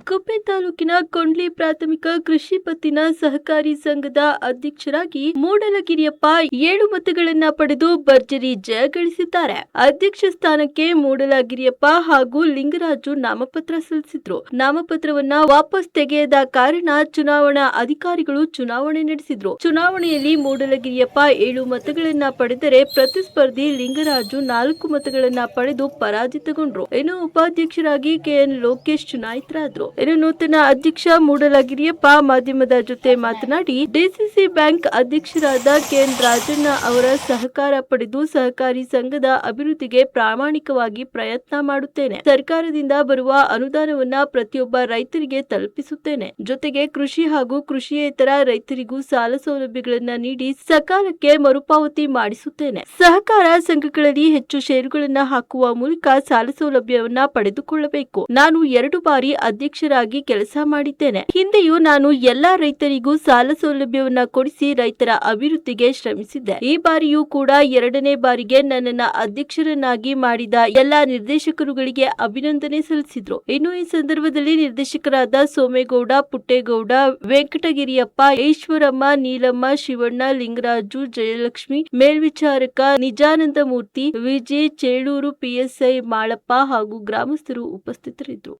ಗುಬ್ಬಿ ತಾಲೂಕಿನ ಕೊಂಡ್ಲಿ ಪ್ರಾಥಮಿಕ ಕೃಷಿ ಪತ್ತಿನ ಸಹಕಾರಿ ಸಂಘದ ಅಧ್ಯಕ್ಷರಾಗಿ ಮೂಡಲಗಿರಿಯಪ್ಪ 7 ಮತಗಳನ್ನ ಪಡೆದು ಭರ್ಜರಿ ಜಯ ಗಳಿಸಿದ್ದಾರೆ. ಅಧ್ಯಕ್ಷ ಸ್ಥಾನಕ್ಕೆ ಮೂಡಲಗಿರಿಯಪ್ಪ ಹಾಗೂ ಲಿಂಗರಾಜು ನಾಮಪತ್ರ ಸಲ್ಲಿಸಿದ್ರು. ನಾಮಪತ್ರವನ್ನ ವಾಪಸ್ ತೆಗೆಯದ ಕಾರಣ ಚುನಾವಣಾ ಅಧಿಕಾರಿಗಳು ಚುನಾವಣೆ ನಡೆಸಿದ್ರು. ಚುನಾವಣೆಯಲ್ಲಿ ಮೂಡಲಗಿರಿಯಪ್ಪ 7 ಮತಗಳನ್ನ ಪಡೆದರೆ ಪ್ರತಿಸ್ಪರ್ಧಿ ಲಿಂಗರಾಜು 4 ಮತಗಳನ್ನ ಪಡೆದು ಪರಾಜಿತಗೊಂಡ್ರು. ಇನ್ನು ಉಪಾಧ್ಯಕ್ಷರಾಗಿ ಕೆಎನ್ ಲೋಕೇಶ್ ಚುನಾಯಿತರಾದರು. ಇನ್ನು ನೂತನ ಅಧ್ಯಕ್ಷ ಮೂಡಲಗಿರಿಯಪ್ಪ ಮಾಧ್ಯಮದ ಜೊತೆ ಮಾತನಾಡಿ, ಡಿಸಿಸಿ ಬ್ಯಾಂಕ್ ಅಧ್ಯಕ್ಷರಾದ ಕೆಎನ್ ರಾಜಣ್ಣ ಅವರ ಸಹಕಾರ ಪಡೆದು ಸಹಕಾರಿ ಸಂಘದ ಅಭಿವೃದ್ಧಿಗೆ ಪ್ರಾಮಾಣಿಕವಾಗಿ ಪ್ರಯತ್ನ ಮಾಡುತ್ತೇನೆ. ಸರ್ಕಾರದಿಂದ ಬರುವ ಅನುದಾನವನ್ನ ಪ್ರತಿಯೊಬ್ಬ ರೈತರಿಗೆ ತಲುಪಿಸುತ್ತೇನೆ. ಜೊತೆಗೆ ಕೃಷಿ ಹಾಗೂ ಕೃಷಿಯೇತರ ರೈತರಿಗೂ ಸಾಲ ಸೌಲಭ್ಯಗಳನ್ನ ನೀಡಿ ಸಕಾಲಕ್ಕೆ ಮರುಪಾವತಿ ಮಾಡಿಸುತ್ತೇನೆ. ಸಹಕಾರ ಸಂಘಗಳಲ್ಲಿ ಹೆಚ್ಚು ಷೇರುಗಳನ್ನ ಹಾಕುವ ಮೂಲಕ ಸಾಲ ಸೌಲಭ್ಯವನ್ನ ಪಡೆದುಕೊಳ್ಳಬೇಕು. ನಾನು 2 ಬಾರಿ ಅಧ್ಯಕ್ಷರಾಗಿ ಕೆಲಸ ಮಾಡಿದ್ದೇನೆ. ಹಿಂದೆಯೂ ನಾನು ಎಲ್ಲಾ ರೈತರಿಗೂ ಸಾಲ ಸೌಲಭ್ಯವನ್ನ ಕೊಡಿಸಿ ರೈತರ ಅಭಿವೃದ್ಧಿಗೆ ಶ್ರಮಿಸಿದ್ದೆ. ಈ ಬಾರಿಯೂ ಕೂಡ 2ನೇ ಬಾರಿಗೆ ನನ್ನನ್ನ ಅಧ್ಯಕ್ಷರನ್ನಾಗಿ ಮಾಡಿದ ಎಲ್ಲಾ ನಿರ್ದೇಶಕರುಗಳಿಗೆ ಅಭಿನಂದನೆ ಸಲ್ಲಿಸಿದ್ರು. ಇನ್ನು ಈ ಸಂದರ್ಭದಲ್ಲಿ ನಿರ್ದೇಶಕರಾದ ಸೋಮೇಗೌಡ, ಪುಟ್ಟೇಗೌಡ, ವೆಂಕಟಗಿರಿಯಪ್ಪ, ಈಶ್ವರಮ್ಮ, ನೀಲಮ್ಮ, ಶಿವಣ್ಣ, ಲಿಂಗರಾಜು, ಜಯಲಕ್ಷ್ಮಿ, ಮೇಲ್ವಿಚಾರಕ ನಿಜಾನಂದಮೂರ್ತಿ, ವಿಜಯ್, ಚೇಳೂರು ಪಿಎಸ್ಐ ಮಾಳಪ್ಪ ಹಾಗೂ ಗ್ರಾಮಸ್ಥರು ಉಪಸ್ಥಿತರಿದ್ದರು.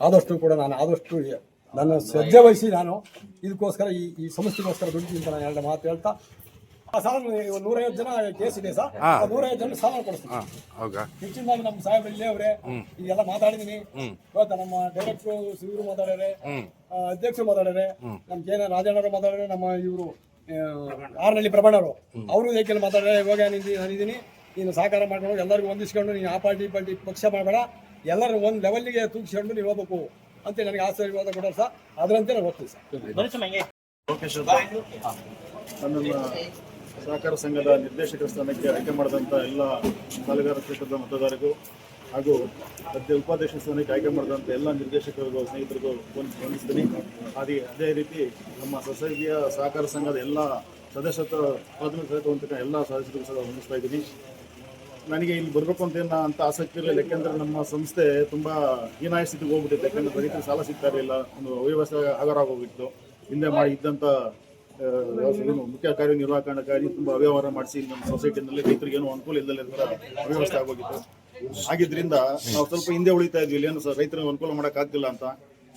ಆದಷ್ಟು ಕೂಡ ನಾನು ನನ್ನ ಶ್ರದ್ಧೆ ವಹಿಸಿ ನಾನು ಇದಕ್ಕೋಸ್ಕರ ಈ ಸಮಸ್ಯೆಗೋಸ್ಕರ ದುಡ್ಡಿಂತ ನಾನು 2 ಮಾತು ಹೇಳ್ತಾ ಸಾಲ 150 ಜನ ಕೇಸ್ ಇದೆ ಸರ್. 150 ಜನ ಸಾಲ ಕೊಡಿಸ್ತೀನಿ. ಹೆಚ್ಚಿನದಾಗಿ ನಮ್ಮ ಸಾಹೇಬ್ರು ಇಲ್ಲೇ ಅವರೇ ಈಗೆಲ್ಲ ಮಾತಾಡಿದೀನಿ. ಇವತ್ತು ನಮ್ಮ ಡೈರೆಕ್ಟ್ರು ಇವರು ಮಾತಾಡ್ಯಾರೆ, ಅಧ್ಯಕ್ಷರು ಮಾತಾಡ್ಯಾರೆ, ನಮ್ಮ ಕೆಎನ್ ರಾಜಣ್ಣವರು ಮಾತಾಡ್ಯಾರೆ, ನಮ್ಮ ಇವರು ಆರ್ನಳ್ಳಿ ಪ್ರಭಾಣವರು ಅವರು ಏಕೆಲ್ಲ ಮಾತಾಡ್ಯಾರೆ. ಇವಾಗ ನಾನಿದ್ದೀನಿ, ನೀನು ಸಹಕಾರ ಮಾಡ್ಕೊಂಡು ಎಲ್ಲರಿಗೂ ಹೊಂದಿಸ್ಕೊಂಡು ನೀನು ಆ ಪಾರ್ಟಿ ಪಕ್ಷ ಮಾಡಬೇಡ, ಎಲ್ಲರೂ ಒಂದು ಲೆವೆಲ್ಗೆ ತೂಗಿಸ್ಕೊಂಡು ನೀವು ಹೋಗ್ಬೇಕು ಅಂತ ನನಗೆ ಆಶೀರ್ವಾದ ಕೊಡೋರು ಸರ್. ಅದರಂತೆ ನಾನು ಹೋಗ್ತೀವಿ ಸರ್. ನನ್ನನ್ನು ಸಹಕಾರ ಸಂಘದ ನಿರ್ದೇಶಕರ ಸ್ಥಾನಕ್ಕೆ ಆಯ್ಕೆ ಮಾಡಿದಂಥ ಎಲ್ಲ ಸಾಲಗಾರ ಕ್ಷೇತ್ರದ ಮತದಾರರಿಗೂ ಹಾಗೂ ಉಪಾಧ್ಯಕ್ಷ ಸ್ಥಾನಕ್ಕೆ ಆಯ್ಕೆ ಮಾಡಿದಂಥ ಎಲ್ಲ ನಿರ್ದೇಶಕರಿಗೂ ಸ್ನೇಹಿತರಿಗೂ ವಂದಿಸ್ತೀನಿ. ಅದೇ ರೀತಿ ನಮ್ಮ ಸೊಸೈಟಿಯ ಸಹಕಾರ ಸಂಘದ ಎಲ್ಲ ಸದಸ್ಯತ್ವ ಪ್ರಾಥಮಿಕ ಸದಸ್ಯತ್ವ ಎಲ್ಲ ಸದಸ್ಯರಿಗೂ ಸಹ ವಂದಿಸ್ತಾ ಇದ್ದೀನಿ. ನನಗೆ ಇಲ್ಲಿ ಬರಬೇಕು ಅಂತ ಆಸಕ್ತಿ ಇರಲಿಲ್ಲ. ಯಾಕೆಂದರೆ ನಮ್ಮ ಸಂಸ್ಥೆ ತುಂಬ ಹೀನಾಯ ಸ್ಥಿತಿಗೆ ಹೋಗ್ಬಿಟ್ಟಿತ್ತು. ಯಾಕೆಂದರೆ ರೈತರಿಗೆ ಸಾಲ ಸಿಗ್ತಾ ಇರಲಿಲ್ಲ, ಒಂದು ಅವ್ಯವಸ್ಥೆ ಆಗೋಗಿತ್ತು. ಹಿಂದೆ ಮಾಡಿದ್ದಂಥ ಮುಖ್ಯ ಕಾರ್ಯನಿರ್ವಾಹಕಾಧಿಕಾರಿ ತುಂಬ ಅವ್ಯವಹಾರ ಮಾಡಿಸಿ ನಮ್ಮ ಸೊಸೈಟಿನಲ್ಲಿ ರೈತರಿಗೆ ಏನೋ ಅನುಕೂಲ ಇಲ್ಲದಲ್ಲ ಅವ್ಯವಸ್ಥೆ ಆಗೋಗಿತ್ತು. ಆಗಿದ್ದರಿಂದ ನಾವು ಸ್ವಲ್ಪ ಹಿಂದೆ ಉಳಿತಾ ಇದ್ವಿ, ಇಲ್ಲೇನು ಸರ್ ರೈತರಿಗೆ ಅನುಕೂಲ ಮಾಡೋಕ್ಕಾಗ್ತಿಲ್ಲ ಅಂತ.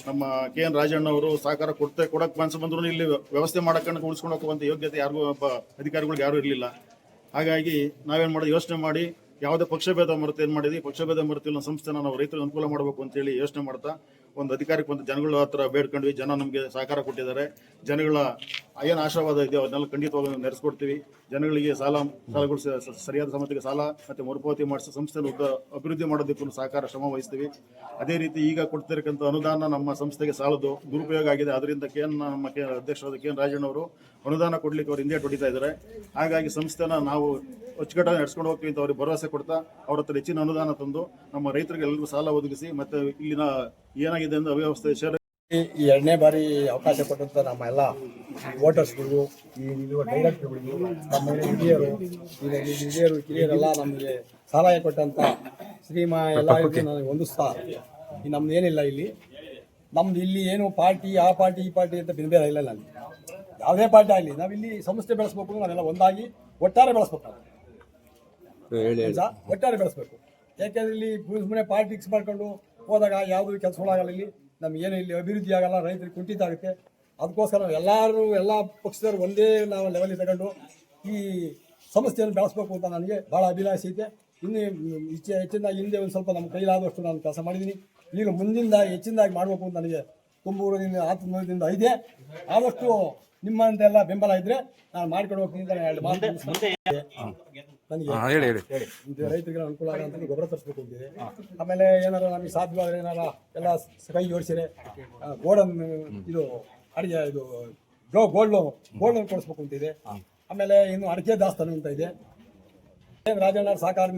ನಮ್ಮ ಕೆಎನ್ ರಾಜಣ್ಣ ಅವರು ಸಹಕಾರ ಕೊಡಕ್ಕೆ ಮನಸ್ಸು ಬಂದರೂ ಇಲ್ಲಿ ವ್ಯವಸ್ಥೆ ಮಾಡೋಕ್ಕೆ ಉಳಿಸ್ಕೊಂಡು ಹೋಗುವಂಥ ಯೋಗ್ಯತೆ ಯಾರಿಗೂ ಅಧಿಕಾರಿಗಳಿಗೆ ಯಾರೂ ಇರಲಿಲ್ಲ. ಹಾಗಾಗಿ ನಾವೇನು ಮಾಡೋದು ಯೋಚನೆ ಮಾಡಿ ಯಾವುದೇ ಪಕ್ಷಭೇದ ಮರೆತು ಏನು ಮಾಡಿದ್ವಿ, ಪಕ್ಷಭೇದ ಮರೆತಿಲ್ಲ ಸಂಸ್ಥೆನ ನಾವು ರೈತರಿಗೆ ಅನುಕೂಲ ಮಾಡಬೇಕು ಅಂತೇಳಿ ಯೋಚನೆ ಮಾಡ್ತಾ ಒಂದು ಅಧಿಕಾರಕ್ಕೆ ಬಂದು ಜನಗಳ ಹತ್ರ ಬೇಡ್ಕೊಂಡ್ವಿ. ಜನ ನಮಗೆ ಸಹಕಾರ ಕೊಟ್ಟಿದ್ದಾರೆ. ಜನಗಳ ಏನು ಆಶಾವಾದ ಇದೆಯೋ ಅದನ್ನೆಲ್ಲ ಖಂಡಿತವಾಗಿ ನೆರೆಸ್ಕೊಡ್ತೀವಿ. ಜನಗಳಿಗೆ ಸಾಲಗಳು ಸರಿಯಾದ ಸಮಯಕ್ಕೆ ಸಾಲ ಮತ್ತು ಮರುಪಾವತಿ ಮಾಡಿಸಿ ಸಂಸ್ಥೆನ ಅಭಿವೃದ್ಧಿ ಮಾಡೋದಕ್ಕೂ ಸಹಕಾರ ಶ್ರಮ ವಹಿಸ್ತೀವಿ. ಅದೇ ರೀತಿ ಈಗ ಕೊಡ್ತಿರಕ್ಕಂಥ ಅನುದಾನ ನಮ್ಮ ಸಂಸ್ಥೆಗೆ ಸಾಲದು ದುರುಪಯೋಗ ಆಗಿದೆ. ಅದರಿಂದ ನಮ್ಮ ಅಧ್ಯಕ್ಷರಾದ ಕೆಎನ್ ರಾಜಣ್ಣ ಅವರು ಅನುದಾನ ಕೊಡ್ಲಿಕ್ಕೆ ಅವ್ರು ಹಿಂದೆ ಹೊಡಿತಾ ಇದ್ದಾರೆ. ಹಾಗಾಗಿ ಸಂಸ್ಥೆನ ನಾವು ಅಚ್ಚುಕಟ್ಟಾಗಿ ನಡೆಸ್ಕೊಂಡು ಹೋಗ್ತೀವಿ ಅಂತ ಅವ್ರಿಗೆ ಭರವಸೆ ಕೊಡ್ತಾ ಅವ್ರ ಹತ್ರ ಹೆಚ್ಚಿನ ಅನುದಾನ ತಂದು ನಮ್ಮ ರೈತರಿಗೆ ಎಲ್ಲರಿಗೂ ಸಾಲ ಒದಗಿಸಿ ಮತ್ತು ಇಲ್ಲಿನ ಏನಾಗಿದೆ ಅಂದ್ರೆ ಅವ್ಯವಸ್ಥೆ ಈ 2ನೇ ಬಾರಿ ಅವಕಾಶ ಕೊಟ್ಟಂತ ನಮ್ಮ ಎಲ್ಲ ವೋಟರ್ಸ್ಗಳು, ಇರುವ ಡೈರೆಕ್ಟರ್ಗಳಿಗೂ, ನಮ್ಮ ಹಿರಿಯರೆಲ್ಲ ನಮಗೆ ಸಲಹೆ ಕೊಟ್ಟಂತ ಶ್ರೀಮಾ ಎಲ್ಲ ನನಗೆ ಹೊಂದಿಸ್ತಾ ನಮ್ದು ಏನಿಲ್ಲ ಇಲ್ಲಿ ಏನು ಪಾರ್ಟಿ ಆ ಪಾರ್ಟಿ ಈ ಪಾರ್ಟಿ ಅಂತ ಬೇರೆ ಇಲ್ಲ. ನನಗೆ ಯಾವುದೇ ಪಾರ್ಟಿ ಆಗಲಿ ನಾವಿಲ್ಲಿ ಸಂಸ್ಥೆ ಬೆಳೆಸ್ಬೇಕು, ನಾವೆಲ್ಲ ಒಂದಾಗಿ ಒಟ್ಟಾರೆ ಬೆಳೆಸ್ಬೇಕು. ಒಟ್ಟಾರೆ ಬೆಳೆಸ್ಬೇಕು. ಯಾಕೆಂದ್ರೆ ಇಲ್ಲಿ ಸುಮ್ಮನೆ ಪಾಲಿಟಿಕ್ಸ್ ಮಾಡ್ಕೊಂಡು ಹೋದಾಗ ಯಾವುದೂ ಕೆಲಸಗಳಾಗಲ್ಲ. ಇಲ್ಲಿ ನಮಗೇನು ಇಲ್ಲಿ ಅಭಿವೃದ್ಧಿ ಆಗಲ್ಲ, ರೈತರಿಗೆ ಕುಂಠಿತ ಆಗುತ್ತೆ. ಅದಕ್ಕೋಸ್ಕರ ನಾವು ಎಲ್ಲ ಪಕ್ಷದವರು ಒಂದೇ ನಾವು ಲೆವೆಲಿಗೆ ತಗೊಂಡು ಈ ಸಂಸ್ಥೆಯನ್ನು ಬೆಳೆಸ್ಬೇಕು ಅಂತ ನನಗೆ ಭಾಳ ಅಭಿಲಾಷೆ ಐತೆ. ಇನ್ನು ಹೆಚ್ಚಿನದಾಗಿ ಹಿಂದೆ ಒಂದು ಸ್ವಲ್ಪ ನಮ್ಮ ಕೈಲಾದಷ್ಟು ನಾನು ಕೆಲಸ ಮಾಡಿದ್ದೀನಿ. ಈಗ ಮುಂದಿಂದ ಹೆಚ್ಚಿನದಾಗಿ ಮಾಡಬೇಕು ಅಂತ ನನಗೆ ತುಂಬೂರದಿಂದ ಆತ್ಮದಿಂದ ಇದೆ. ಆದಷ್ಟು ನಿಮ್ಮಂತೆಲ್ಲ ಬೆಂಬಲ ಇದ್ದರೆ ನಾನು ಮಾಡ್ಕೊಂಡು ಹೋಗ್ತೀನಿ ಅಂತ 2 ಮಾತು ನನಗೆ ರೈತರಿಗೆ ಅನುಕೂಲ ಆಗೋಂಥ ಗೊಬ್ಬರ ತರಿಸ್ಬೇಕು ಅಂತಿದೆ. ಆಮೇಲೆ ಏನಾರ ನಮಗೆ ಸಾಧ್ಯವಾದರೆ ಏನಾರ ಎಲ್ಲ ಕೈ ಜೋಡಿಸಿದ್ರೆ ಗೋಡನ್ ಇದು ಅಡಿಗೆ ಇದು ಗೋಲ್ಡ್ ಲೋನ್ ಕೊಡಿಸ್ಬೇಕು ಅಂತಿದೆ. ಆಮೇಲೆ ಇನ್ನು ಅಡಿಕೆ ದಾಸ್ತಾನು ಅಂತ ಇದೆ. ರಾಜಣ್ಣ ಸಹಕಾರ